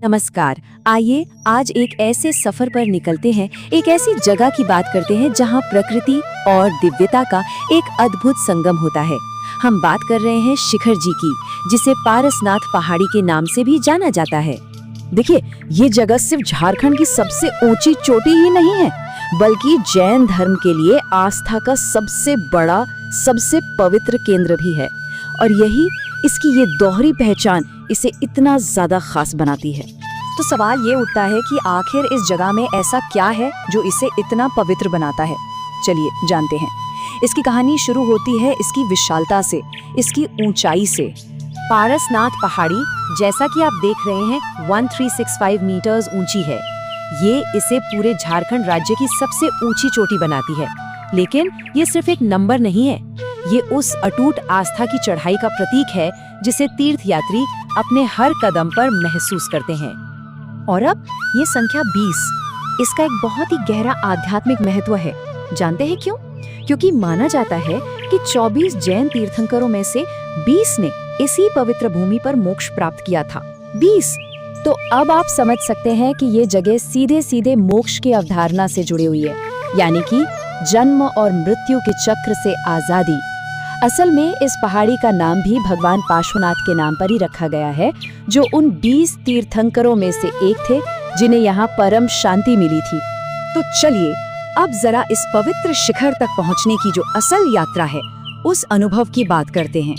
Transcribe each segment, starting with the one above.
नमस्कार। आइए आज एक ऐसे सफर पर निकलते हैं, एक ऐसी जगह की बात करते हैं जहां प्रकृति और दिव्यता का एक अद्भुत संगम होता है। हम बात कर रहे हैं शिखर जी की, जिसे पारसनाथ पहाड़ी के नाम से भी जाना जाता है। देखिए, ये जगह सिर्फ झारखंड की सबसे ऊंची चोटी ही नहीं है, बल्कि जैन धर्म के लिए आस्था का सबसे बड़ा, सबसे पवित्र केंद्र भी है। और यही इसकी ये दोहरी पहचान इसे इतना ज्यादा खास बनाती है। तो सवाल ये उठता है कि आखिर इस जगह में ऐसा क्या है जो इसे इतना पवित्र बनाता है। चलिए जानते हैं। इसकी कहानी शुरू होती है इसकी विशालता से, इसकी ऊंचाई से। पारसनाथ पहाड़ी, जैसा कि आप देख रहे हैं, 1365 मीटर्स ऊंची है। ये इसे पूरे झारखंड राज्य की सबसे ऊंची चोटी बनाती है। लेकिन ये सिर्फ एक नंबर नहीं है, ये उस अटूट आस्था की चढ़ाई का प्रतीक है जिसे तीर्थयात्री अपने हर कदम पर महसूस करते हैं। और अब ये संख्या 20, इसका एक बहुत ही गहरा आध्यात्मिक महत्व है। जानते हैं क्यों? क्योंकि माना जाता है कि 24 जैन तीर्थंकरों में से 20 ने इसी पवित्र भूमि पर मोक्ष प्राप्त किया था। 20! तो अब आप समझ सकते हैं कि ये जगह सीधे सीधे मोक्ष की अवधारणा से जुड़ी हुई है, यानी कि जन्म और मृत्यु के चक्र से आजादी। असल में इस पहाड़ी का नाम भी भगवान पार्श्वनाथ के नाम पर ही रखा गया है, जो उन 20 तीर्थंकरों में से एक थे जिन्हें यहाँ परम शांति मिली थी। तो चलिए अब जरा इस पवित्र शिखर तक पहुँचने की जो असल यात्रा है, उस अनुभव की बात करते हैं।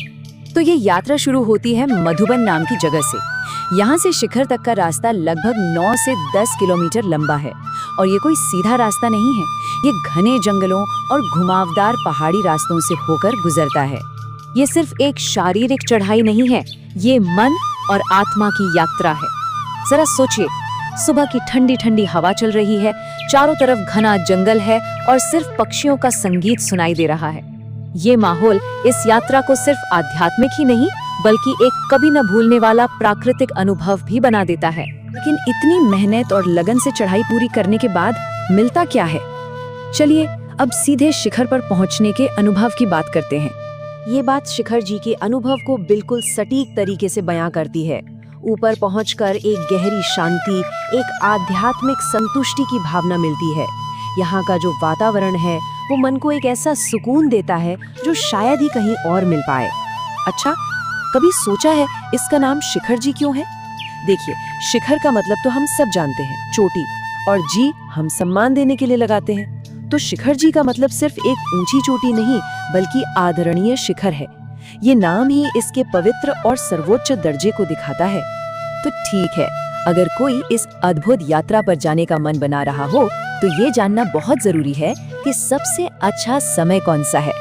तो ये यात्रा शुरू होती है मधुबन नाम की जगह से। यहाँ से शिखर तक का रास्ता लगभग 9 से 10 किलोमीटर लंबा है। और ये कोई सीधा रास्ता नहीं है, ये घने जंगलों और घुमावदार पहाड़ी रास्तों से होकर गुजरता है। ये सिर्फ एक शारीरिक चढ़ाई नहीं है, ये मन और आत्मा की यात्रा है। जरा सोचिए, सुबह की ठंडी ठंडी हवा चल रही है, चारों तरफ घना जंगल है और सिर्फ पक्षियों का संगीत सुनाई दे रहा है। ये माहौल इस यात्रा को सिर्फ आध्यात्मिक ही नहीं, बल्कि एक कभी न भूलने वाला प्राकृतिक अनुभव भी बना देता है। लेकिन इतनी मेहनत और लगन से चढ़ाई पूरी करने के बाद मिलता क्या है? चलिए अब सीधे शिखर पर पहुंचने के अनुभव की बात करते हैं। ये बात शिखर जी के अनुभव को बिल्कुल सटीक तरीके से बयां करती है। ऊपर पहुंचकर एक गहरी शांति, एक आध्यात्मिक संतुष्टि की भावना मिलती है। यहाँ का जो वातावरण है वो मन को एक ऐसा सुकून देता है जो शायद ही कहीं और मिल पाए। अच्छा, कभी सोचा है इसका नाम शिखर जी क्यों है? देखिए, शिखर का मतलब तो हम सब जानते हैं, चोटी, और जी हम सम्मान देने के लिए लगाते हैं। तो शिखर जी का मतलब सिर्फ एक ऊंची चोटी नहीं, बल्कि आदरणीय शिखर है। ये नाम ही इसके पवित्र और सर्वोच्च दर्जे को दिखाता है। तो ठीक है, अगर कोई इस अद्भुत यात्रा पर जाने का मन बना रहा हो, तो ये जानना बहुत जरूरी है कि सबसे अच्छा समय कौन सा है।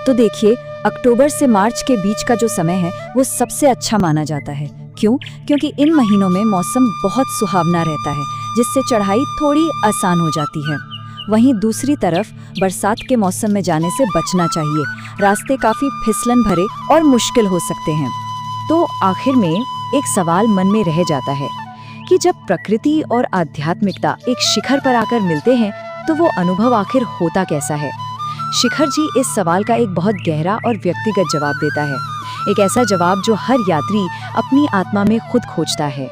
तो देखिए, अक्टूबर से मार्च के बीच का जो समय है वो सबसे अच्छा माना जाता है। क्यों? क्योंकि इन महीनों में मौसम बहुत सुहावना रहता है, जिससे चढ़ाई थोड़ी आसान हो जाती है। वहीं दूसरी तरफ बरसात के मौसम में जाने से बचना चाहिए, रास्ते काफी फिसलन भरे और मुश्किल हो सकते हैं। तो आखिर में एक सवाल मन में रह जाता है कि जब प्रकृति और आध्यात्मिकता एक शिखर पर आकर मिलते हैं, तो वो अनुभव आखिर होता कैसा है? शिखर जी इस सवाल का एक बहुत गहरा और व्यक्तिगत जवाब देता है, एक ऐसा जवाब जो हर यात्री अपनी आत्मा में खुद खोजता है।